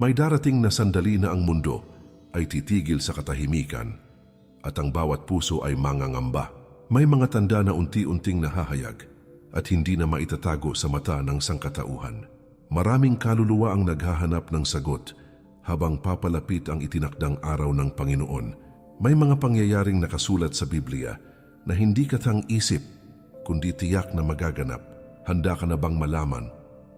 May darating na sandali na ang mundo ay titigil sa katahimikan at ang bawat puso ay mangangamba. May mga tanda na unti-unting nahahayag at hindi na maitatago sa mata ng sangkatauhan. Maraming kaluluwa ang naghahanap ng sagot habang papalapit ang itinakdang araw ng Panginoon. May mga pangyayaring nakasulat sa Biblia na hindi katang isip kundi tiyak na magaganap. Handa ka na bang malaman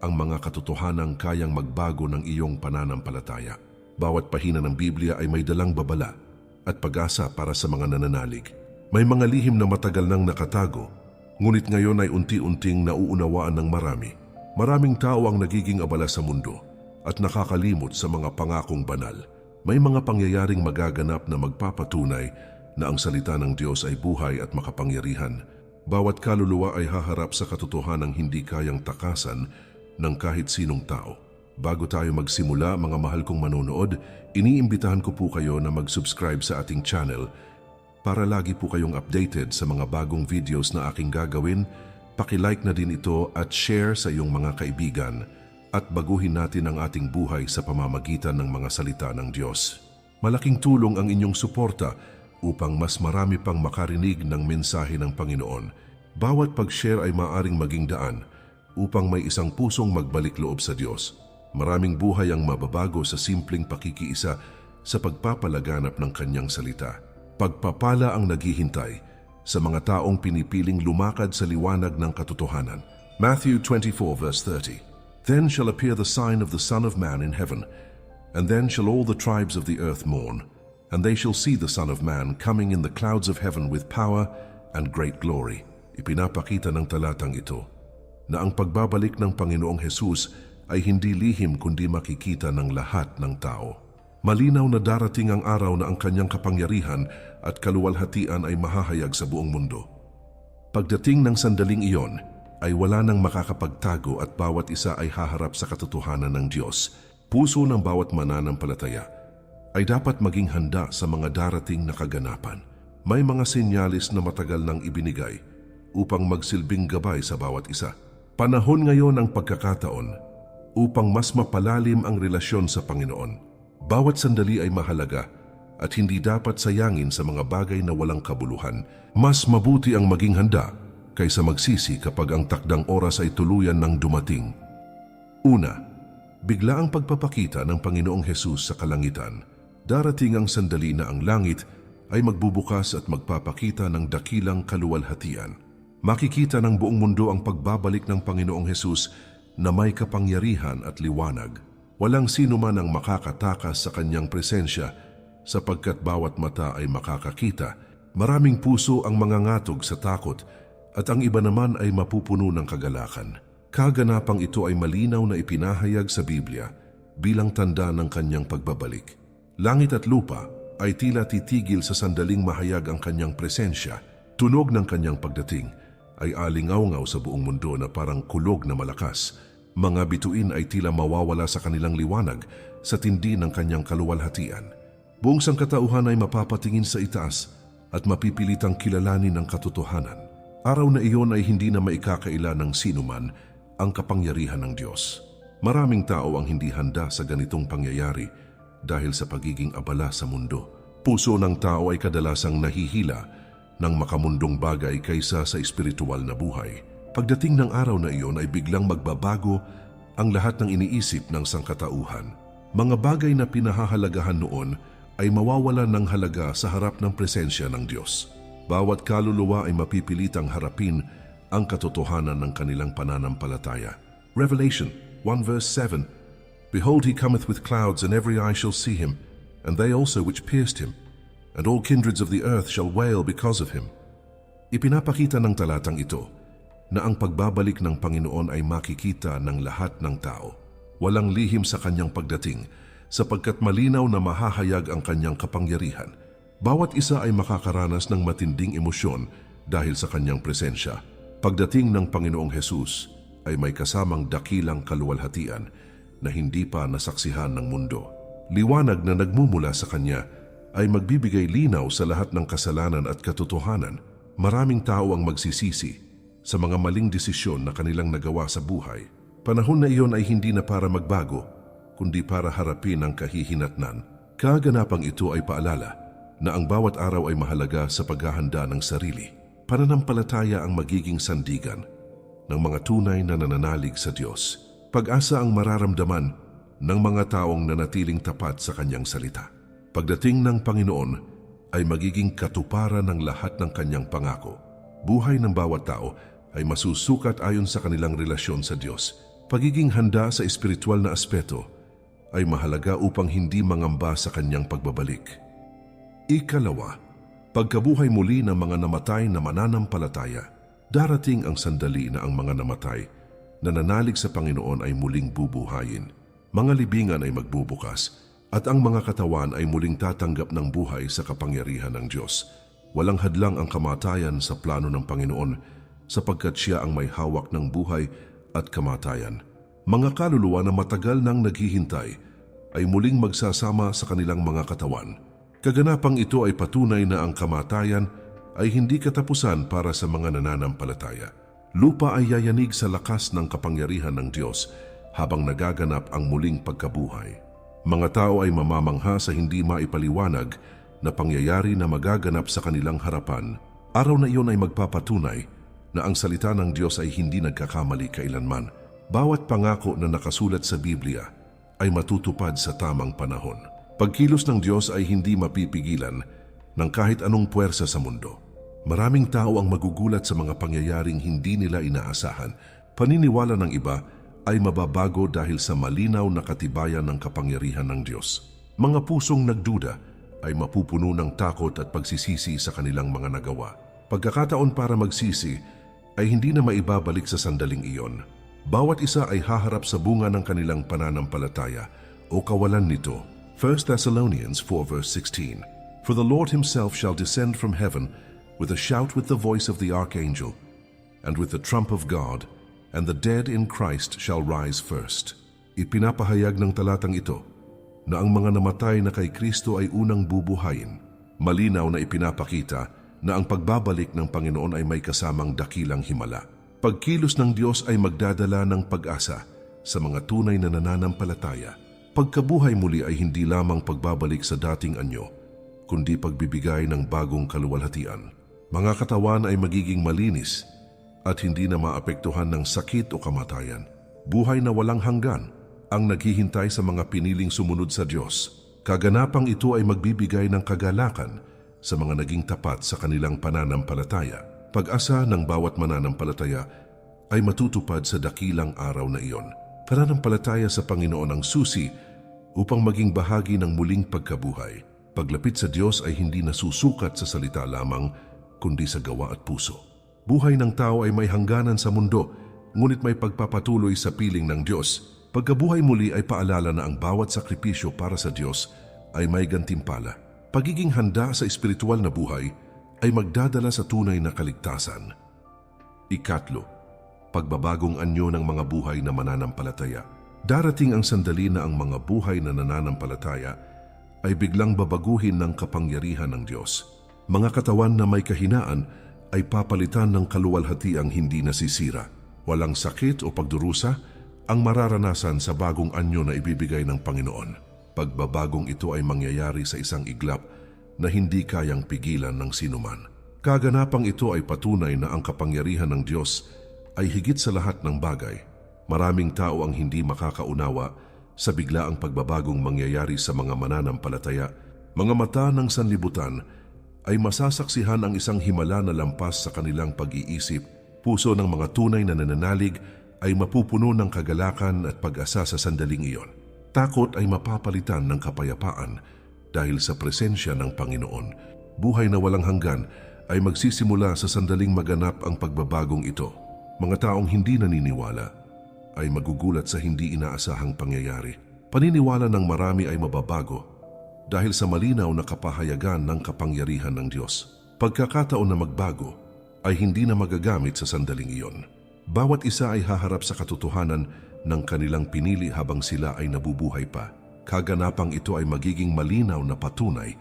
ang mga katotohanang kayang magbago ng iyong pananampalataya? Bawat pahina ng Biblia ay may dalang babala at pag-asa para sa mga nananalig. May mga lihim na matagal nang nakatago, ngunit ngayon ay unti-unting nauunawaan ng marami. Maraming tao ang nagiging abala sa mundo at nakakalimot sa mga pangakong banal. May mga pangyayaring magaganap na magpapatunay na ang salita ng Diyos ay buhay at makapangyarihan. Bawat kaluluwa ay haharap sa katotohanang hindi kayang takasan ng kahit sinong tao. Bago tayo magsimula, mga mahal kong manonood, iniimbitahan ko po kayo na mag-subscribe sa ating channel para lagi po kayong updated sa mga bagong videos na aking gagawin. Paki-like na din ito at share sa iyong mga kaibigan at baguhin natin ang ating buhay sa pamamagitan ng mga salita ng Diyos. Malaking tulong ang inyong suporta upang mas marami pang makarinig ng mensahe ng Panginoon. Bawat pag-share ay maaring maging daan upang may isang pusong magbalik loob sa Diyos. Maraming buhay ang mababago sa simpleng pakikiisa sa pagpapalaganap ng Kanyang salita. Pagpapala ang naghihintay sa mga taong pinipiling lumakad sa liwanag ng katotohanan. Matthew 24 verse 30. Then shall appear the sign of the Son of Man in heaven, and then shall all the tribes of the earth mourn, and they shall see the Son of Man coming in the clouds of heaven with power and great glory. Ipinapakita ng talatang ito na ang pagbabalik ng Panginoong Hesus ay hindi lihim kundi makikita ng lahat ng tao. Malinaw na darating ang araw na ang Kanyang kapangyarihan at kaluwalhatian ay mahahayag sa buong mundo. Pagdating ng sandaling iyon, ay wala nang makakapagtago at bawat isa ay haharap sa katotohanan ng Diyos. Puso ng bawat mananampalataya ay dapat maging handa sa mga darating na kaganapan. May mga senyalis na matagal nang ibinigay upang magsilbing gabay sa bawat isa. Panahon ngayon ang pagkakataon upang mas mapalalim ang relasyon sa Panginoon. Bawat sandali ay mahalaga at hindi dapat sayangin sa mga bagay na walang kabuluhan. Mas mabuti ang maging handa kaysa magsisi kapag ang takdang oras ay tuluyan ng dumating. Una, bigla ang pagpapakita ng Panginoong Hesus sa kalangitan. Darating ang sandali na ang langit ay magbubukas at magpapakita ng dakilang kaluwalhatian. Makikita ng buong mundo ang pagbabalik ng Panginoong Hesus na may kapangyarihan at liwanag. Walang sino man ang makakatakas sa Kanyang presensya sapagkat bawat mata ay makakakita. Maraming puso ang mangangatog sa takot at ang iba naman ay mapupuno ng kagalakan. Kaganapang ito ay malinaw na ipinahayag sa Biblia bilang tanda ng Kanyang pagbabalik. Langit at lupa ay tila titigil sa sandaling mahayag ang Kanyang presensya. Tunog ng Kanyang pagdating ay alingaw-ngaw sa buong mundo na parang kulog na malakas. Mga bituin ay tila mawawala sa kanilang liwanag sa tindi ng Kanyang kaluwalhatian. Buong sangkatauhan ay mapapatingin sa itaas at mapipilitang kilalanin ang katotohanan. Araw na iyon ay hindi na maikakaila ng sinuman ang kapangyarihan ng Diyos. Maraming tao ang hindi handa sa ganitong pangyayari dahil sa pagiging abala sa mundo. Puso ng tao ay kadalasang nahihila ng makamundong bagay kaysa sa espiritual na buhay. Pagdating ng araw na iyon ay biglang magbabago ang lahat ng iniisip ng sangkatauhan. Mga bagay na pinahahalagahan noon ay mawawalan ng halaga sa harap ng presensya ng Diyos. Bawat kaluluwa ay mapipilitang harapin ang katotohanan ng kanilang pananampalataya. Revelation 1 verse 7. Behold, he cometh with clouds, and every eye shall see him, and they also which pierced him, and all kindreds of the earth shall wail because of him. Ipinapakita ng talatang ito na ang pagbabalik ng Panginoon ay makikita ng lahat ng tao. Walang lihim sa Kanyang pagdating, sapagkat malinaw na mahahayag ang Kanyang kapangyarihan. Bawat isa ay makakaranas ng matinding emosyon dahil sa Kanyang presensya. Pagdating ng Panginoong Hesus ay may kasamang dakilang kaluwalhatian na hindi pa nasaksihan ng mundo. Liwanag na nagmumula sa Kanya ay magbibigay linaw sa lahat ng kasalanan at katotohanan. Maraming tao ang magsisisi sa mga maling desisyon na kanilang nagawa sa buhay. Panahon na iyon ay hindi na para magbago, kundi para harapin ang kahihinatnan. Kaganapang ito ay paalala na ang bawat araw ay mahalaga sa paghahanda ng sarili. Pananampalataya ang magiging sandigan ng mga tunay na nananalig sa Diyos. Pag-asa ang mararamdaman ng mga taong nanatiling tapat sa Kanyang salita. Pagdating ng Panginoon ay magiging katuparan ng lahat ng Kanyang pangako. Buhay ng bawat tao ay masusukat ayon sa kanilang relasyon sa Diyos. Pagiging handa sa espiritual na aspeto ay mahalaga upang hindi mangamba sa Kanyang pagbabalik. Ikalawa, pagkabuhay muli ng mga namatay na mananampalataya. Darating ang sandali na ang mga namatay na nanalig sa Panginoon ay muling bubuhayin. Mga libingan ay magbubukas at ang mga katawan ay muling tatanggap ng buhay sa kapangyarihan ng Diyos. Walang hadlang ang kamatayan sa plano ng Panginoon sapagkat Siya ang may hawak ng buhay at kamatayan. Mga kaluluwa na matagal nang naghihintay ay muling magsasama sa kanilang mga katawan. Kaganapang ito ay patunay na ang kamatayan ay hindi katapusan para sa mga nananampalataya. Lupa ay yayanig sa lakas ng kapangyarihan ng Diyos habang nagaganap ang muling pagkabuhay. Mga tao ay mamamangha sa hindi maipaliwanag na pangyayari na magaganap sa kanilang harapan. Araw na iyon ay magpapatunay na ang salita ng Diyos ay hindi nagkakamali kailanman. Bawat pangako na nakasulat sa Biblia ay matutupad sa tamang panahon. Pagkilos ng Diyos ay hindi mapipigilan ng kahit anong puwersa sa mundo. Maraming tao ang magugulat sa mga pangyayaring hindi nila inaasahan. Paniniwala ng iba ay mababago dahil sa malinaw na katibayan ng kapangyarihan ng Diyos. Mga pusong nagduda ay mapupuno ng takot at pagsisisi sa kanilang mga nagawa. Pagkakataon para magsisi ay hindi na maibabalik sa sandaling iyon. Bawat isa ay haharap sa bunga ng kanilang pananampalataya o kawalan nito. 1 Thessalonians 4 verse 16. For the Lord Himself shall descend from heaven with a shout, with the voice of the archangel, and with the trump of God, and the dead in Christ shall rise first. Ipinapahayag ng talatang ito na ang mga namatay na kay Kristo ay unang bubuhayin. Malinaw na ipinapakita na ang pagbabalik ng Panginoon ay may kasamang dakilang himala. Pagkilos ng Diyos ay magdadala ng pag-asa sa mga tunay na nananampalataya. Pagkabuhay muli ay hindi lamang pagbabalik sa dating anyo, kundi pagbibigay ng bagong kaluwalhatian. Mga katawan ay magiging malinis at hindi na maapektuhan ng sakit o kamatayan. Buhay na walang hanggan ang naghihintay sa mga piniling sumunod sa Diyos. Kaganapang ito ay magbibigay ng kagalakan sa mga naging tapat sa kanilang pananampalataya. Pag-asa ng bawat mananampalataya ay matutupad sa dakilang araw na iyon. Pananampalataya sa Panginoon ang susi upang maging bahagi ng muling pagkabuhay. Paglapit sa Diyos ay hindi nasusukat sa salita lamang, kundi sa gawa at puso. Buhay ng tao ay may hangganan sa mundo, ngunit may pagpapatuloy sa piling ng Diyos. Pagkabuhay muli ay paalala na ang bawat sakripisyo para sa Diyos ay may gantimpala. Pagiging handa sa espiritual na buhay ay magdadala sa tunay na kaligtasan. Ikatlo, pagbabagong anyo ng mga buhay na mananampalataya. Darating ang sandali na ang mga buhay na nananampalataya ay biglang babaguhin ng kapangyarihan ng Diyos. Mga katawan na may kahinaan ay papalitan ng kaluwalhatiang hindi nasisira. Walang sakit o pagdurusa ang mararanasan sa bagong anyo na ibibigay ng Panginoon. Pagbabagong ito ay mangyayari sa isang iglap na hindi kayang pigilan ng sinuman. Kaganapang ito ay patunay na ang kapangyarihan ng Diyos ay higit sa lahat ng bagay. Maraming tao ang hindi makakaunawa sa biglaang pagbabagong mangyayari sa mga mananampalataya. Mga mata ng sanlibutan ay masasaksihan ang isang himala na lampas sa kanilang pag-iisip. Puso ng mga tunay na nananalig ay mapupuno ng kagalakan at pag-asa sa sandaling iyon. Takot ay mapapalitan ng kapayapaan dahil sa presensya ng Panginoon. Buhay na walang hanggan ay magsisimula sa sandaling maganap ang pagbabagong ito. Mga taong hindi naniniwala ay magugulat sa hindi inaasahang pangyayari. Paniniwala ng marami ay mababago dahil sa malinaw na kapahayagan ng kapangyarihan ng Diyos. Pagkakataon na magbago ay hindi na magagamit sa sandaling iyon. Bawat isa ay haharap sa katotohanan ng kanilang pinili habang sila ay nabubuhay pa. Kaganapang ito ay magiging malinaw na patunay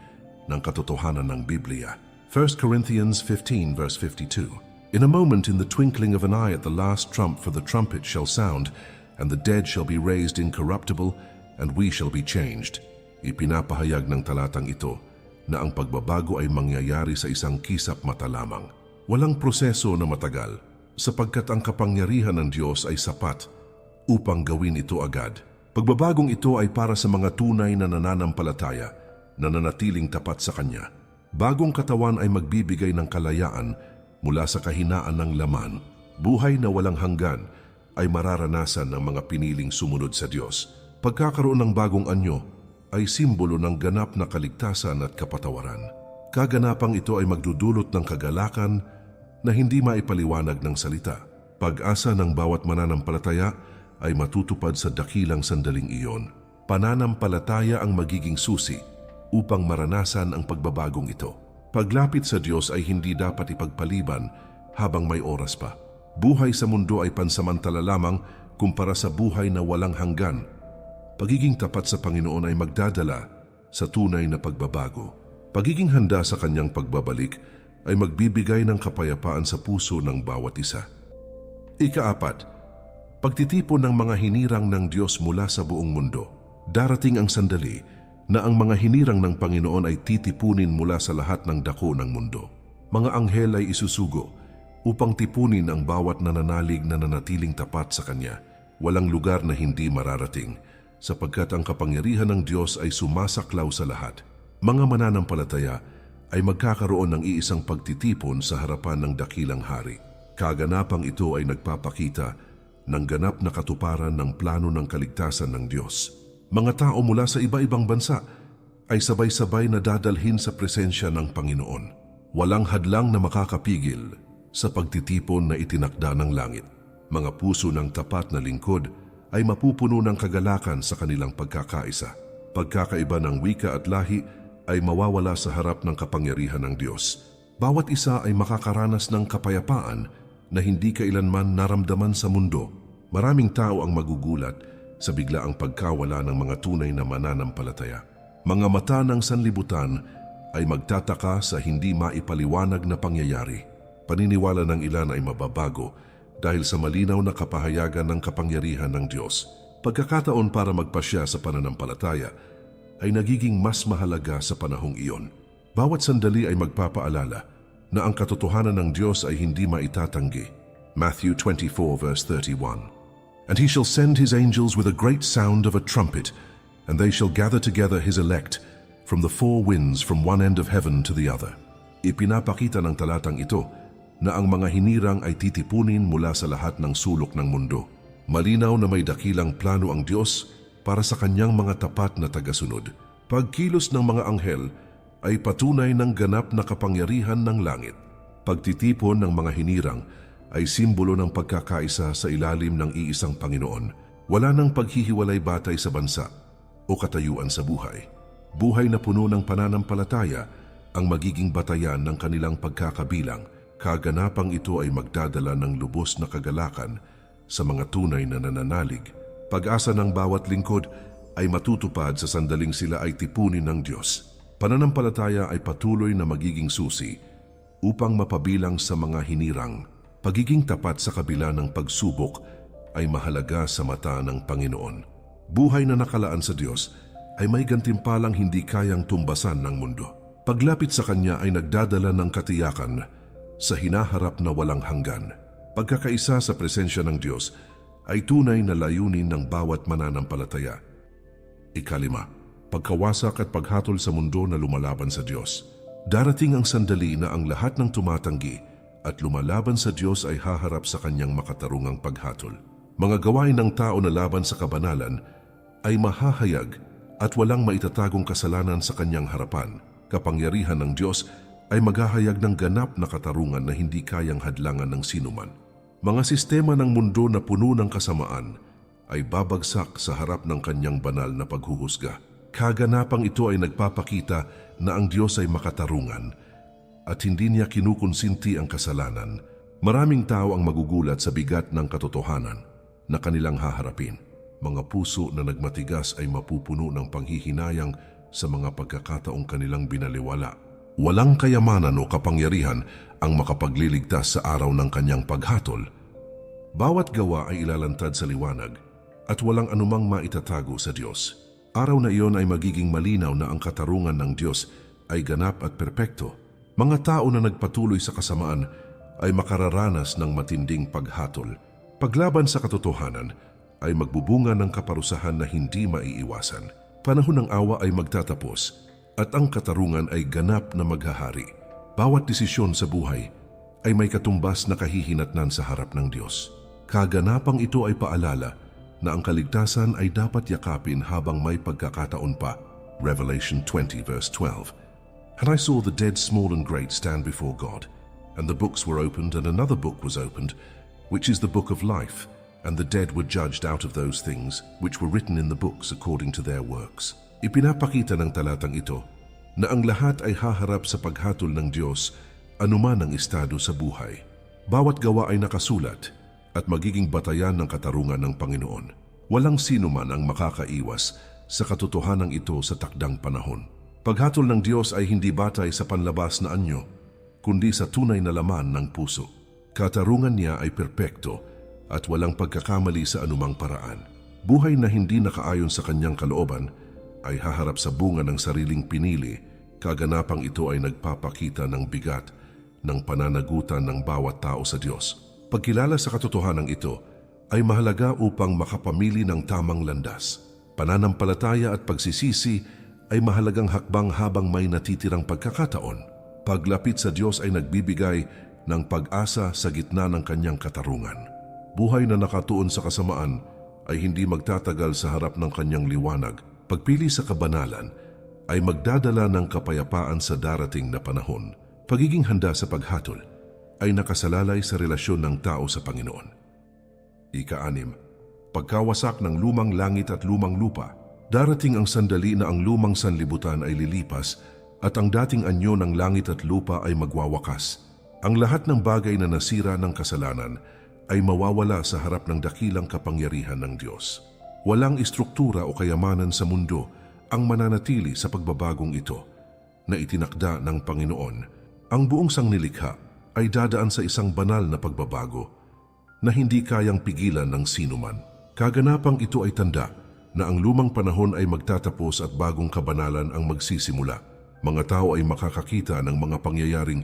ng katotohanan ng Biblia. 1 Corinthians 15 verse 52. In a moment, in the twinkling of an eye, at the last trump, for the trumpet shall sound, and the dead shall be raised incorruptible, and we shall be changed. Ipinapahayag ng talatang ito na ang pagbabago ay mangyayari sa isang kisap mata lamang. Walang proseso na matagal, sapagkat ang kapangyarihan ng Diyos ay sapat upang gawin ito agad. Pagbabagong ito ay para sa mga tunay na nananampalataya na nanatiling tapat sa Kanya. Bagong katawan ay magbibigay ng kalayaan mula sa kahinaan ng laman. Buhay na walang hanggan ay mararanasan ng mga piniling sumunod sa Diyos. Pagkakaroon ng bagong anyo ay simbolo ng ganap na kaligtasan at kapatawaran. Kaganapang ito ay magdudulot ng kagalakan na hindi maipaliwanag ng salita. Pag-asa ng bawat mananampalataya ay matutupad sa dakilang sandaling iyon. Pananampalataya ang magiging susi upang maranasan ang pagbabagong ito. Paglapit sa Diyos ay hindi dapat ipagpaliban habang may oras pa. Buhay sa mundo ay pansamantala lamang kumpara sa buhay na walang hanggan. Pagiging tapat sa Panginoon ay magdadala sa tunay na pagbabago. Pagiging handa sa Kanyang pagbabalik ay magbibigay ng kapayapaan sa puso ng bawat isa. Ika-4, pagtitipon ng mga hinirang ng Diyos mula sa buong mundo. Darating ang sandali na ang mga hinirang ng Panginoon ay titipunin mula sa lahat ng dako ng mundo. Mga anghel ay isusugo upang tipunin ang bawat nananalig na nanatiling tapat sa Kanya. Walang lugar na hindi mararating, sapagkat ang kapangyarihan ng Diyos ay sumasaklaw sa lahat. Mga mananampalataya ay magkakaroon ng iisang pagtitipon sa harapan ng dakilang hari. Kaganapang ito ay nagpapakita ng ganap na katuparan ng plano ng kaligtasan ng Diyos. Mga tao mula sa iba-ibang bansa ay sabay-sabay na dadalhin sa presensya ng Panginoon. Walang hadlang na makakapigil sa pagtitipon na itinakda ng langit. Mga puso ng tapat na lingkod ay mapupuno ng kagalakan sa kanilang pagkakaisa. Pagkakaiba ng wika at lahi ay mawawala sa harap ng kapangyarihan ng Diyos. Bawat isa ay makakaranas ng kapayapaan na hindi kailanman naramdaman sa mundo. Maraming tao ang magugulat sa biglaang pagkawala ng mga tunay na mananampalataya. Mga mata ng sanlibutan ay magtataka sa hindi maipaliwanag na pangyayari. Paniniwala ng ilan ay mababago dahil sa malinaw na kapahayagan ng kapangyarihan ng Diyos. Pagkakataon para magpasya sa pananampalataya ay nagiging mas mahalaga sa panahong iyon. Bawat sandali ay magpapaalala na ang katotohanan ng Diyos ay hindi maitatanggi. Matthew 24 verse 31. And he shall send his angels with a great sound of a trumpet, and they shall gather together his elect from the four winds from one end of heaven to the other. Ipinapakita ng talatang ito na ang mga hinirang ay titipunin mula sa lahat ng sulok ng mundo. Malinaw na may dakilang plano ang Diyos para sa Kanyang mga tapat na tagasunod. Pagkilos ng mga anghel ay patunay ng ganap na kapangyarihan ng langit. Pagtitipon ng mga hinirang ay simbolo ng pagkakaisa sa ilalim ng iisang Panginoon. Wala nang paghihiwalay batay sa bansa o katayuan sa buhay. Buhay na puno ng pananampalataya ang magiging batayan ng kanilang pagkakabilang. Kaganapang ito ay magdadala ng lubos na kagalakan sa mga tunay na nananalig. Pag-asa ng bawat lingkod ay matutupad sa sandaling sila ay tipunin ng Diyos. Pananampalataya ay patuloy na magiging susi upang mapabilang sa mga hinirang. Pagiging tapat sa kabila ng pagsubok ay mahalaga sa mata ng Panginoon. Buhay na nakalaan sa Diyos ay may gantimpalang hindi kayang tumbasan ng mundo. Paglapit sa Kanya ay nagdadala ng katiyakan sa hinaharap na walang hanggan. Pagkakaisa sa presensya ng Diyos ay tunay na layunin ng bawat mananampalataya. Ika-5, pagkawasak at paghatol sa mundo na lumalaban sa Diyos. Darating ang sandali na ang lahat ng tumatanggi at lumalaban sa Diyos ay haharap sa Kanyang makatarungang paghatol. Mga gawain ng tao na laban sa kabanalan ay mahahayag at walang maitatagong kasalanan sa Kanyang harapan. Kapangyarihan ng Diyos ay maghahayag ng ganap na katarungan na hindi kayang hadlangan ng sinuman. Mga sistema ng mundo na puno ng kasamaan ay babagsak sa harap ng Kanyang banal na paghuhusga. Kaganapang ito ay nagpapakita na ang Diyos ay makatarungan at hindi niya kinukonsinti ang kasalanan. Maraming tao ang magugulat sa bigat ng katotohanan na kanilang haharapin. Mga puso na nagmatigas ay mapupuno ng panghihinayang sa mga pagkakataong kanilang binaliwala. Walang kayamanan o kapangyarihan ang makapagliligtas sa araw ng Kanyang paghatol. Bawat gawa ay ilalantad sa liwanag at walang anumang maitatago sa Diyos. Araw na iyon ay magiging malinaw na ang katarungan ng Diyos ay ganap at perpekto. Mga tao na nagpatuloy sa kasamaan ay makararanas ng matinding paghatol. Paglaban sa katotohanan ay magbubunga ng kaparusahan na hindi maiiwasan. Panahon ng awa ay magtatapos at ang katarungan ay ganap na maghahari. Bawat desisyon sa buhay ay may katumbas na kahihinatnan sa harap ng Diyos. Kaganapang ito ay paalala na ang kaligtasan ay dapat yakapin habang may pagkakataon pa. Revelation 20 verse 12. And I saw the dead small and great stand before God, and the books were opened, and another book was opened, which is the book of life, and the dead were judged out of those things which were written in the books according to their works. Ipinapakita ng talatang ito na ang lahat ay haharap sa paghatol ng Diyos anuman ang estado sa buhay. Bawat gawa ay nakasulat at magiging batayan ng katarungan ng Panginoon. Walang sino man ang makakaiwas sa katotohanan ito sa takdang panahon. Paghatol ng Diyos ay hindi batay sa panlabas na anyo, kundi sa tunay na laman ng puso. Katarungan niya ay perpekto at walang pagkakamali sa anumang paraan. Buhay na hindi nakaayon sa kanyang kalooban ay haharap sa bunga ng sariling pinili. Kaganapang ito ay nagpapakita ng bigat ng pananagutan ng bawat tao sa Diyos. Pagkilala sa katotohanan ito ay mahalaga upang makapamili ng tamang landas. Pananampalataya at pagsisisi ay mahalagang hakbang habang may natitirang pagkakataon. Paglapit sa Diyos ay nagbibigay ng pag-asa sa gitna ng kanyang katarungan. Buhay na nakatuon sa kasamaan ay hindi magtatagal sa harap ng kanyang liwanag. Pagpili sa kabanalan ay magdadala ng kapayapaan sa darating na panahon. Pagiging handa sa paghatol ay nakasalalay sa relasyon ng tao sa Panginoon. Ika-6, pagkawasak ng lumang langit at lumang lupa. Darating ang sandali na ang lumang sanlibutan ay lilipas at ang dating anyo ng langit at lupa ay magwawakas. Ang lahat ng bagay na nasira ng kasalanan ay mawawala sa harap ng dakilang kapangyarihan ng Diyos. Walang istruktura o kayamanan sa mundo ang mananatili sa pagbabagong ito na itinakda ng Panginoon. Ang buong sangnilikha ay dadaan sa isang banal na pagbabago na hindi kayang pigilan ng sinuman. Kaganapang ito ay tanda na ang lumang panahon ay magtatapos at bagong kabanalan ang magsisimula. Mga tao ay makakakita ng mga pangyayaring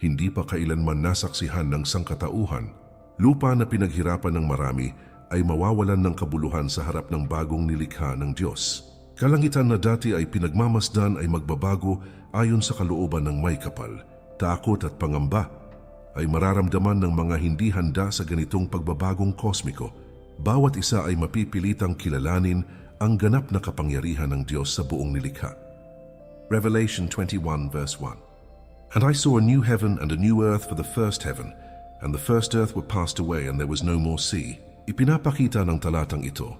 hindi pa kailanman nasaksihan ng sangkatauhan. Lupa na pinaghirapan ng marami ay mawawalan ng kabuluhan sa harap ng bagong nilikha ng Diyos. Kalangitan na dati ay pinagmamasdan ay magbabago ayon sa kalooban ng may kapal. Takot at pangamba ay mararamdaman ng mga hindi handa sa ganitong pagbabagong kosmiko. Bawat isa ay mapipilitang kilalanin ang ganap na kapangyarihan ng Diyos sa buong nilikha. Revelation 21 verse 1. And I saw a new heaven and a new earth, for the first heaven and the first earth were passed away, and there was no more sea. Ipinapakita ng talatang ito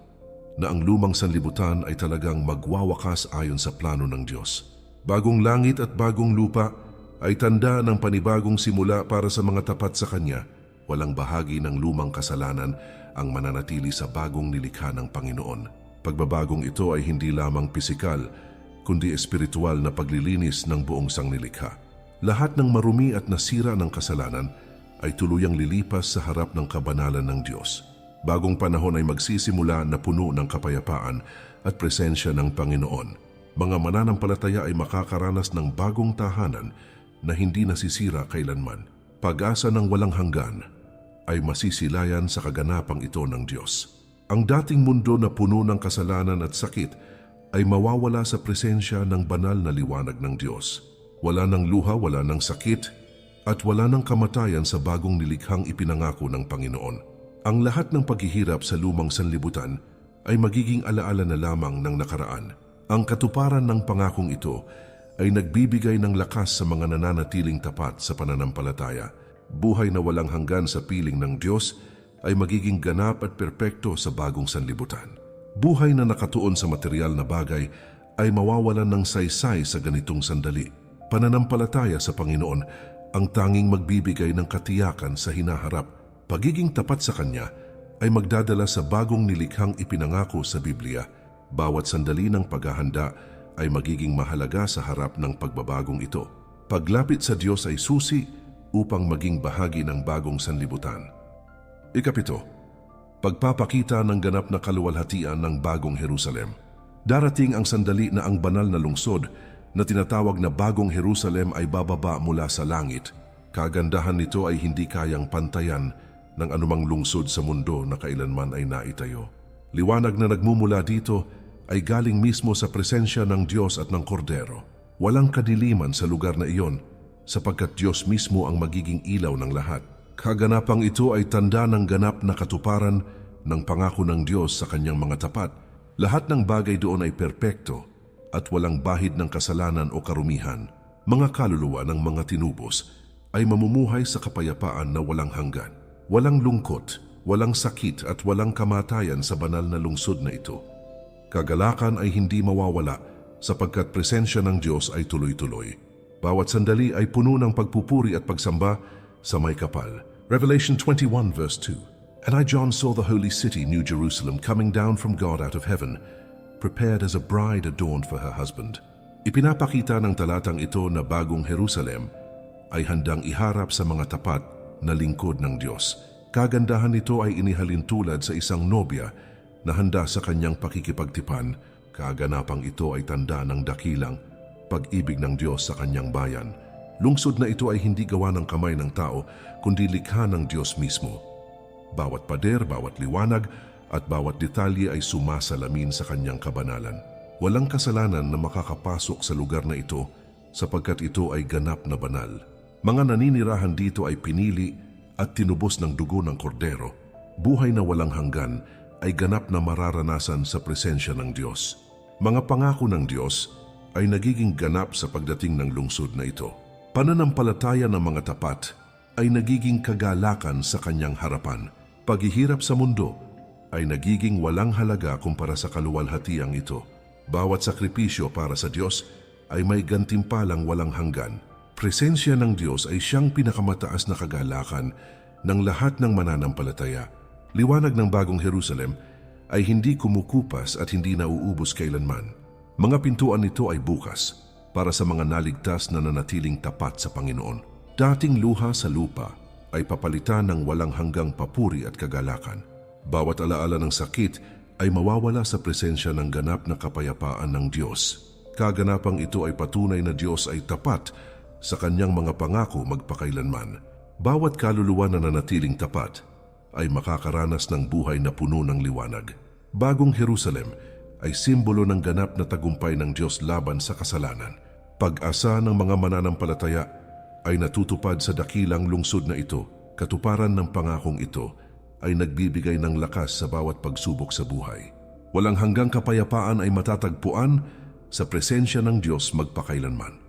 na ang lumang sanlibutan ay talagang magwawakas ayon sa plano ng Diyos. Bagong langit at bagong lupa ay tanda ng panibagong simula para sa mga tapat sa Kanya. Walang bahagi ng lumang kasalanan ang mananatili sa bagong nilikha ng Panginoon. Pagbabagong ito ay hindi lamang pisikal, kundi espiritual na paglilinis ng buong sangnilikha. Lahat ng marumi at nasira ng kasalanan ay tuluyang lilipas sa harap ng kabanalan ng Diyos. Bagong panahon ay magsisimula na puno ng kapayapaan at presensya ng Panginoon. Mga mananampalataya ay makakaranas ng bagong tahanan na hindi nasisira kailanman. Pag-asa ng walang hanggan ay masisilayan sa kaganapang ito ng Diyos. Ang dating mundo na puno ng kasalanan at sakit ay mawawala sa presensya ng banal na liwanag ng Diyos. Wala ng luha, wala ng sakit, at wala ng kamatayan sa bagong nilikhang ipinangako ng Panginoon. Ang lahat ng paghihirap sa lumang sanlibutan ay magiging alaala na lamang ng nakaraan. Ang katuparan ng pangakong ito ay nagbibigay ng lakas sa mga nananatiling tapat sa pananampalataya. Buhay na walang hanggan sa piling ng Diyos ay magiging ganap at perpekto sa bagong sanlibutan. Buhay na nakatuon sa material na bagay ay mawawalan ng saysay sa ganitong sandali. Pananampalataya sa Panginoon ang tanging magbibigay ng katiyakan sa hinaharap. Pagiging tapat sa Kanya ay magdadala sa bagong nilikhang ipinangako sa Biblia. Bawat sandali ng paghahanda ay magiging mahalaga sa harap ng pagbabagong ito. Paglapit sa Diyos ay susi upang maging bahagi ng bagong sanlibutan. Ika-7, pagpapakita ng ganap na kaluwalhatian ng bagong Jerusalem. Darating ang sandali na ang banal na lungsod na tinatawag na Bagong Jerusalem ay bababa mula sa langit. Kagandahan nito ay hindi kayang pantayan ng anumang lungsod sa mundo na kailanman ay naitayo. Liwanag na nagmumula dito ay galing mismo sa presensya ng Diyos at ng Kordero. Walang kadiliman sa lugar na iyon sapagkat Diyos mismo ang magiging ilaw ng lahat. Kaganapang ito ay tanda ng ganap na katuparan ng pangako ng Diyos sa kanyang mga tapat. Lahat ng bagay doon ay perpekto at walang bahid ng kasalanan o karumihan. Mga kaluluwa ng mga tinubos ay mamumuhay sa kapayapaan na walang hanggan. Walang lungkot, walang sakit at walang kamatayan sa banal na lungsod na ito. Kagalakan ay hindi mawawala sapagkat presensya ng Diyos ay tuloy-tuloy. Bawat sandali ay puno ng pagpupuri at pagsamba sa may kapal. Revelation 21 verse 2. And I, John, saw the holy city, New Jerusalem, coming down from God out of heaven, prepared as a bride adorned for her husband. Ipinapakita ng talatang ito na Bagong Jerusalem ay handang iharap sa mga tapat na lingkod ng Diyos. Kagandahan nito ay inihalin tulad sa isang nobya na handa sa kanyang pakikipagtipan. Kaganapang ito ay tanda ng dakilang pag-ibig ng Diyos sa kanyang bayan. Lungsod na ito ay hindi gawa ng kamay ng tao, kundi likha ng Diyos mismo. Bawat pader, bawat liwanag, at bawat detalye ay sumasalamin sa kanyang kabanalan. Walang kasalanan na makakapasok sa lugar na ito sapagkat ito ay ganap na banal. Mga naninirahan dito ay pinili at tinubos ng dugo ng kordero. Buhay na walang hanggan ay ganap na mararanasan sa presensya ng Diyos. Mga pangako ng Diyos ay nagiging ganap sa pagdating ng lungsod na ito. Pananampalataya ng mga tapat ay nagiging kagalakan sa kanyang harapan. Paghihirap sa mundo ay nagiging walang halaga kumpara sa kaluwalhatiang ito. Bawat sakripisyo para sa Diyos ay may gantimpalang walang hanggan. Presensya ng Diyos ay siyang pinakamataas na kagalakan ng lahat ng mananampalataya. Liwanag ng Bagong Jerusalem ay hindi kumukupas at hindi nauubos kailanman. Mga pintuan nito ay bukas para sa mga naligtas na nanatiling tapat sa Panginoon. Dating luha sa lupa ay papalitan ng walang hanggang papuri at kagalakan. Bawat alaala ng sakit ay mawawala sa presensya ng ganap na kapayapaan ng Diyos. Kaganapang ito ay patunay na Diyos ay tapat sa kanyang mga pangako magpakailanman. Bawat kaluluwa na nanatiling tapat ay makakaranas ng buhay na puno ng liwanag. Bagong Jerusalem ay simbolo ng ganap na tagumpay ng Diyos laban sa kasalanan. Pag-asa ng mga mananampalataya ay natutupad sa dakilang lungsod na ito. Katuparan ng pangakong ito ay nagbibigay ng lakas sa bawat pagsubok sa buhay. Walang hanggang kapayapaan ay matatagpuan sa presensya ng Diyos magpakailanman.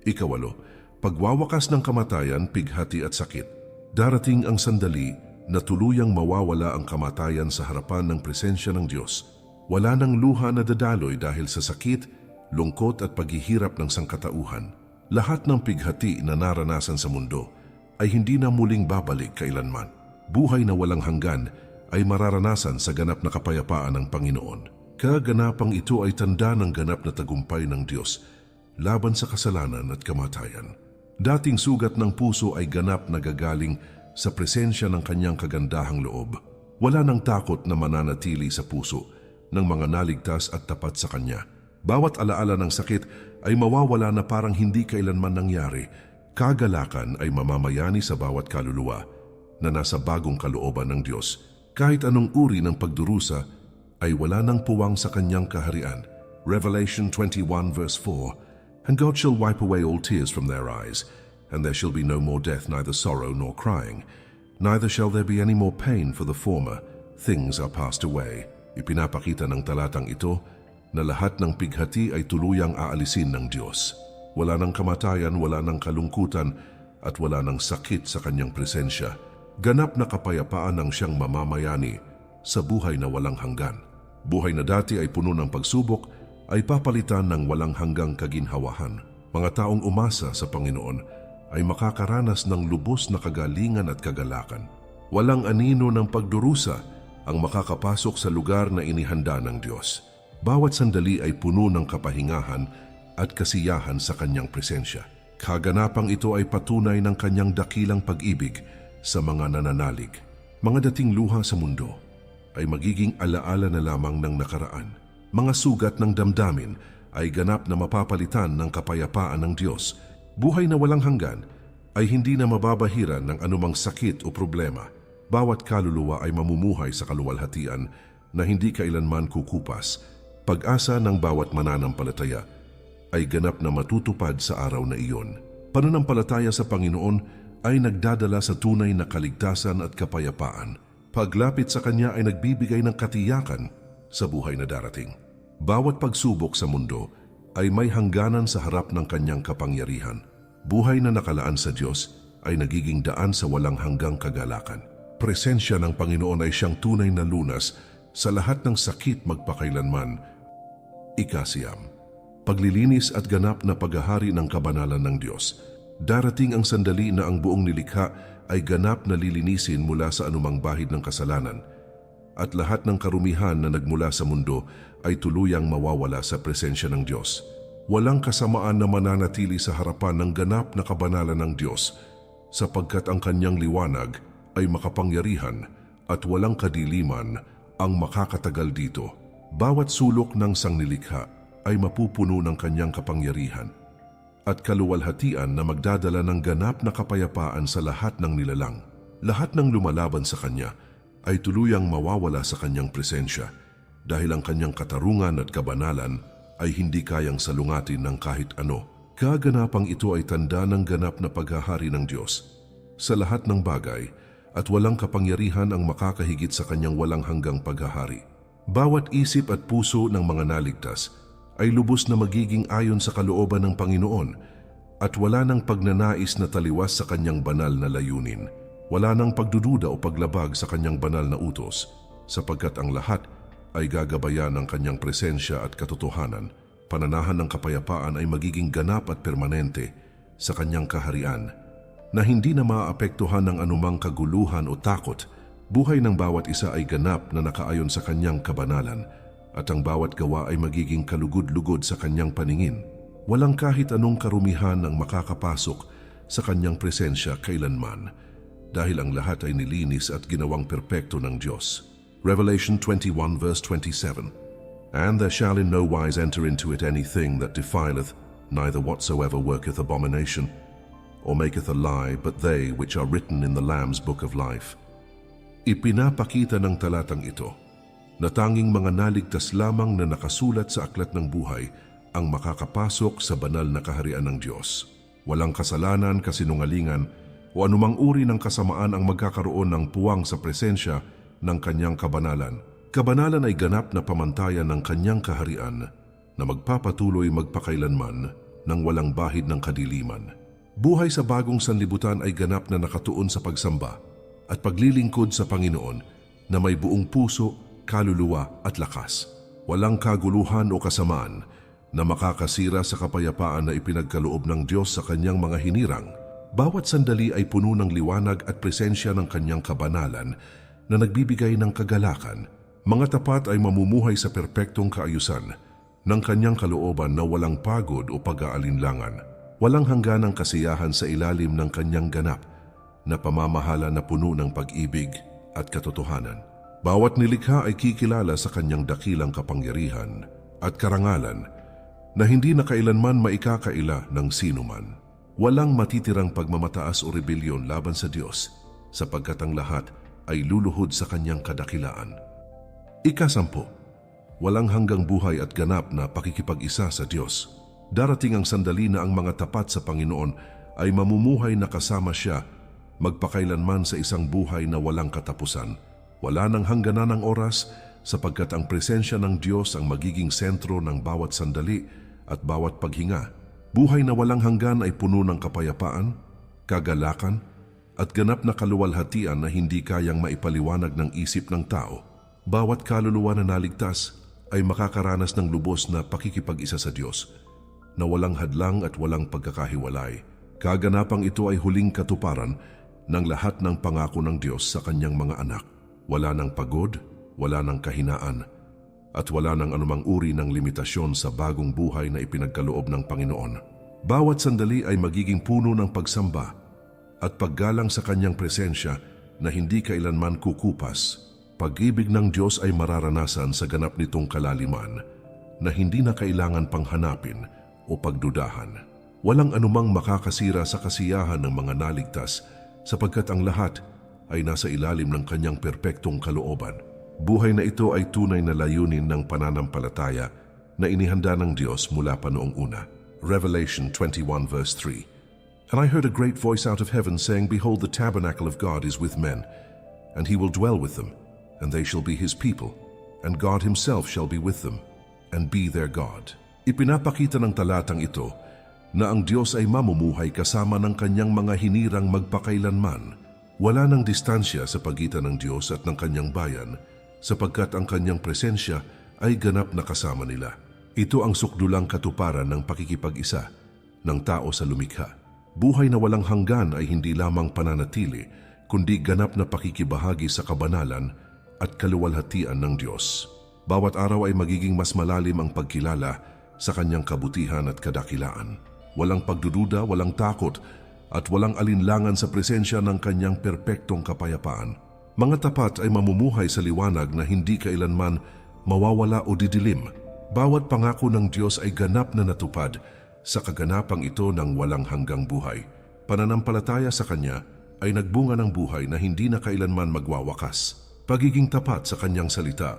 Ikawalo, pagwawakas ng kamatayan, pighati at sakit. Darating ang sandali na tuluyang mawawala ang kamatayan sa harapan ng presensya ng Diyos. Wala nang luha na dadaloy dahil sa sakit, lungkot at paghihirap ng sangkatauhan. Lahat ng pighati na naranasan sa mundo ay hindi na muling babalik kailanman. Buhay na walang hanggan ay mararanasan sa ganap na kapayapaan ng Panginoon. Kaganapang ito ay tanda ng ganap na tagumpay ng Diyos laban sa kasalanan at kamatayan. Dating sugat ng puso ay ganap na gagaling sa presensya ng kanyang kagandahang loob. Wala nang takot na mananatili sa puso ng mga naligtas at tapat sa Kanya. Bawat alaala ng sakit ay mawawala na parang hindi kailanman nangyari. Kagalakan ay mamamayani sa bawat kaluluwa na nasa bagong kalooban ng Diyos. Kahit anong uri ng pagdurusa ay wala nang puwang sa Kanyang kaharian. Revelation 21 verse 4. And God shall wipe away all tears from their eyes, and there shall be no more death, neither sorrow nor crying. Neither shall there be any more pain, for the former things are passed away. Ipinapakita ng talatang ito na lahat ng pighati ay tuluyang aalisin ng Diyos. Wala ng kamatayan, wala ng kalungkutan, at wala ng sakit sa kanyang presensya. Ganap na kapayapaan ang siyang mamamayani sa buhay na walang hanggan. Buhay na dati ay puno ng pagsubok, ay papalitan ng walang hanggang kaginhawahan. Mga taong umasa sa Panginoon ay makakaranas ng lubos na kagalingan at kagalakan. Walang anino ng pagdurusa ang makakapasok sa lugar na inihanda ng Diyos. Bawat sandali ay puno ng kapahingahan at kasiyahan sa kanyang presensya. Kaganapang ito ay patunay ng kanyang dakilang pag-ibig sa mga nananalig. Mga dating luha sa mundo ay magiging alaala na lamang ng nakaraan. mga sugat ng damdamin ay ganap na mapapalitan ng kapayapaan ng Diyos. Buhay na walang hanggan ay hindi na mababahiran ng anumang sakit o problema. Bawat kaluluwa ay mamumuhay sa kaluwalhatian na hindi kailanman kukupas. Pag-asa ng bawat mananampalataya ay ganap na matutupad sa araw na iyon. Pananampalataya sa Panginoon ay nagdadala sa tunay na kaligtasan at kapayapaan. Paglapit sa Kanya ay nagbibigay ng katiyakan sa buhay na darating. Bawat pagsubok sa mundo ay may hangganan sa harap ng Kanyang kapangyarihan. Buhay na nakalaan sa Diyos ay nagiging daan sa walang hanggang kagalakan. Presensya ng Panginoon ay siyang tunay na lunas sa lahat ng sakit magpakailanman. Ikasiyam, paglilinis at ganap na paghahari ng kabanalan ng Diyos. Darating ang sandali na ang buong nilikha ay ganap na lilinisin mula sa anumang bahid ng kasalanan, at lahat ng karumihan na nagmula sa mundo ay tuluyang mawawala sa presensya ng Diyos. Walang kasamaan na mananatili sa harapan ng ganap na kabanalan ng Diyos, sapagkat ang Kanyang liwanag ay makapangyarihan at walang kadiliman ang makakatagal dito. Bawat sulok ng sangnilikha ay mapupuno ng Kanyang kapangyarihan at kaluwalhatian na magdadala ng ganap na kapayapaan sa lahat ng nilalang. Lahat ng lumalaban sa Kanya ay tuluyang mawawala sa Kanyang presensya dahil ang Kanyang katarungan at kabanalan ay hindi kayang salungatin ng kahit ano. Kaganapang ito ay tanda ng ganap na paghahari ng Diyos sa lahat ng bagay at walang kapangyarihan ang makakahigit sa Kanyang walang hanggang paghahari. Bawat isip at puso ng mga naligtas ay lubos na magiging ayon sa kalooban ng Panginoon at wala nang pagnanais na taliwas sa Kanyang banal na layunin. Wala nang pagdududa o paglabag sa Kanyang banal na utos, sapagkat ang lahat ay gagabayan ng Kanyang presensya at katotohanan. Pananahan ng kapayapaan ay magiging ganap at permanente sa Kanyang kaharian, na hindi na maaapektuhan ng anumang kaguluhan o takot. Buhay ng bawat isa ay ganap na nakaayon sa Kanyang kabanalan, at ang bawat gawa ay magiging kalugod-lugod sa Kanyang paningin. Walang kahit anong karumihan ang makakapasok sa Kanyang presensya kailanman, dahil ang lahat ay nilinis at ginawang perpekto ng Diyos. Revelation 21 verse 27. And there shall in no wise enter into it anything that defileth, neither whatsoever worketh abomination, or maketh a lie, but they which are written in the Lamb's book of life. Ipinapakita ng talatang ito na tanging mga naligtas lamang na nakasulat sa aklat ng buhay ang makakapasok sa banal na kaharian ng Diyos. Walang kasalanan, kasinungalingan, o anumang uri ng kasamaan ang magkakaroon ng puwang sa presensya ng Kanyang kabanalan. Kabanalan ay ganap na pamantayan ng Kanyang kaharian na magpapatuloy magpakailanman ng walang bahid ng kadiliman. Buhay sa bagong sanlibutan ay ganap na nakatuon sa pagsamba at paglilingkod sa Panginoon na may buong puso, kaluluwa at lakas. Walang kaguluhan o kasamaan na makakasira sa kapayapaan na ipinagkaloob ng Diyos sa Kanyang mga hinirang. Bawat sandali ay puno ng liwanag at presensya ng Kanyang kabanalan na nagbibigay ng kagalakan. Mga tapat ay mamumuhay sa perpektong kaayusan ng Kanyang kalooban na walang pagod o pag-aalinlangan. Walang hangganang kasiyahan sa ilalim ng Kanyang ganap na pamamahala na puno ng pag-ibig at katotohanan. Bawat nilikha ay kikilala sa Kanyang dakilang kapangyarihan at karangalan na hindi na kailanman maikakaila ng sinuman. Walang matitirang pagmamataas o rebelyon laban sa Diyos, sapagkat ang lahat ay luluhod sa Kanyang kadakilaan. Ika-10, walang hanggang buhay at ganap na pakikipag-isa sa Diyos. Darating ang sandali na ang mga tapat sa Panginoon ay mamumuhay na kasama Siya magpakailanman sa isang buhay na walang katapusan. Wala nang hangganan ng oras, sapagkat ang presensya ng Diyos ang magiging sentro ng bawat sandali at bawat paghinga. Buhay na walang hanggan ay puno ng kapayapaan, kagalakan, at ganap na kaluwalhatian na hindi kayang maipaliwanag ng isip ng tao. Bawat kaluluwa na naligtas ay makakaranas ng lubos na pakikipag-isa sa Diyos, na walang hadlang at walang pagkakahiwalay. Kaganapang ito ay huling katuparan ng lahat ng pangako ng Diyos sa Kanyang mga anak. Wala ng pagod, wala ng kahinaan, at wala ng anumang uri ng limitasyon sa bagong buhay na ipinagkaloob ng Panginoon. Bawat sandali ay magiging puno ng pagsamba at paggalang sa Kanyang presensya na hindi kailanman kukupas. Pag-ibig ng Diyos ay mararanasan sa ganap nitong kalaliman na hindi na kailangan pang hanapin o pagdudahan. Walang anumang makakasira sa kasiyahan ng mga naligtas sapagkat ang lahat ay nasa ilalim ng kanyang perpektong kalooban. Buhay na ito ay tunay na layunin ng pananampalataya na inihanda ng Diyos mula pa noong una. Revelation 21 verse 3. And I heard a great voice out of heaven saying, Behold, the tabernacle of God is with men, and he will dwell with them, and they shall be his people, and God himself shall be with them, and be their God. Ipinapakita ng talatang ito na ang Diyos ay mamumuhay kasama ng kanyang mga hinirang magpakailanman. Wala nang distansya sa pagitan ng Diyos at ng kanyang bayan, sapagkat ang kanyang presensya ay ganap na kasama nila. Ito ang sukdulang katuparan ng pakikipag-isa ng tao sa lumikha. Buhay na walang hanggan ay hindi lamang pananatili, kundi ganap na pakikibahagi sa kabanalan at kaluwalhatian ng Diyos. Bawat araw ay magiging mas malalim ang pagkilala sa kanyang kabutihan at kadakilaan. Walang pagdududa, walang takot, at walang alinlangan sa presensya ng kanyang perpektong kapayapaan. Mga tapat ay mamumuhay sa liwanag na hindi kailanman mawawala o didilim. Bawat pangako ng Diyos ay ganap na natupad sa kaganapang ito ng walang hanggang buhay. Pananampalataya sa Kanya ay nagbunga ng buhay na hindi na kailanman magwawakas. Pagiging tapat sa Kanyang salita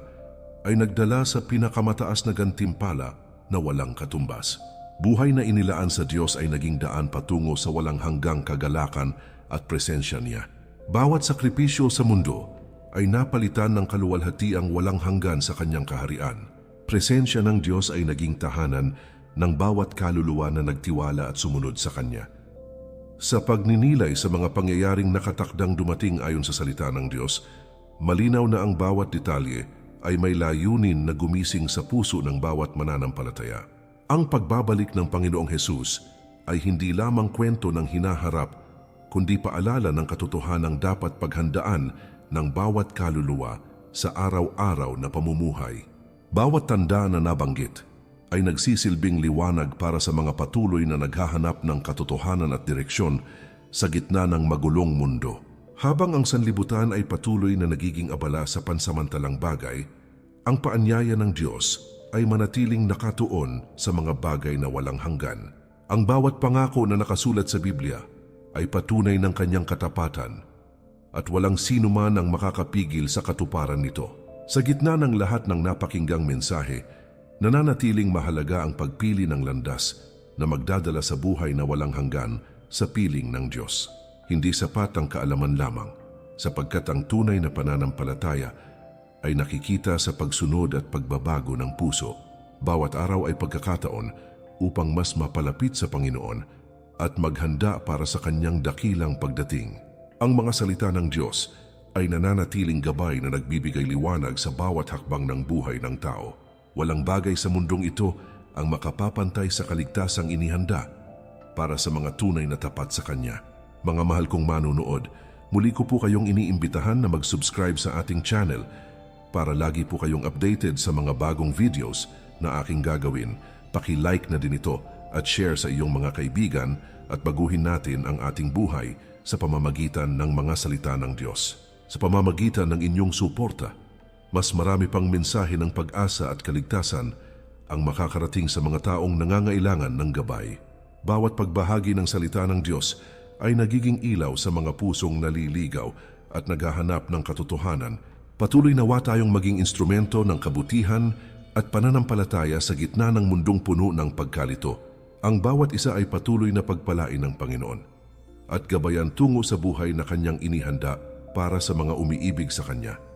ay nagdala sa pinakamataas na gantimpala na walang katumbas. Buhay na inilaan sa Diyos ay naging daan patungo sa walang hanggang kagalakan at presensya niya. Bawat sakripisyo sa mundo ay napalitan ng kaluwalhatiang walang hanggan sa kanyang kaharian. Presensya ng Diyos ay naging tahanan ng bawat kaluluwa na nagtiwala at sumunod sa Kanya. Sa pagninilay sa mga pangyayaring nakatakdang dumating ayon sa salita ng Diyos, malinaw na ang bawat detalye ay may layunin na gumising sa puso ng bawat mananampalataya. Ang pagbabalik ng Panginoong Hesus ay hindi lamang kwento ng hinaharap, kundi paalala ng katotohanang dapat paghandaan ng bawat kaluluwa sa araw-araw na pamumuhay. Bawat tanda na nabanggit ay nagsisilbing liwanag para sa mga patuloy na naghahanap ng katotohanan at direksyon sa gitna ng magulong mundo. Habang ang sanlibutan ay patuloy na nagiging abala sa pansamantalang bagay, ang paanyaya ng Diyos ay manatiling nakatuon sa mga bagay na walang hanggan. Ang bawat pangako na nakasulat sa Biblia ay patunay ng kanyang katapatan at walang sino man ang makakapigil sa katuparan nito. Sa gitna ng lahat ng napakinggang mensahe, nananatiling mahalaga ang pagpili ng landas na magdadala sa buhay na walang hanggan sa piling ng Diyos. Hindi sapat ang kaalaman lamang, sapagkat ang tunay na pananampalataya ay nakikita sa pagsunod at pagbabago ng puso. Bawat araw ay pagkakataon upang mas mapalapit sa Panginoon at maghanda para sa kanyang dakilang pagdating. Ang mga salita ng Diyos ay nananatiling gabay na nagbibigay liwanag sa bawat hakbang ng buhay ng tao. Walang bagay sa mundong ito ang makapapantay sa kaligtasang inihanda para sa mga tunay na tapat sa Kanya. Mga mahal kong manunood, muli ko po kayong iniimbitahan na mag-subscribe sa ating channel para lagi po kayong updated sa mga bagong videos na aking gagawin. Paki-like na din ito at share sa iyong mga kaibigan at baguhin natin ang ating buhay sa pamamagitan ng mga salita ng Diyos. Sa pamamagitan ng inyong suporta, mas marami pang mensahe ng pag-asa at kaligtasan ang makakarating sa mga taong nangangailangan ng gabay. Bawat pagbahagi ng salita ng Diyos ay nagiging ilaw sa mga pusong naliligaw at naghahanap ng katotohanan. Patuloy nawa tayong maging instrumento ng kabutihan at pananampalataya sa gitna ng mundong puno ng pagkalito. Ang bawat isa ay patuloy na pagpalain ng Panginoon at gabayan tungo sa buhay na Kanyang inihanda para sa mga umiibig sa Kanya.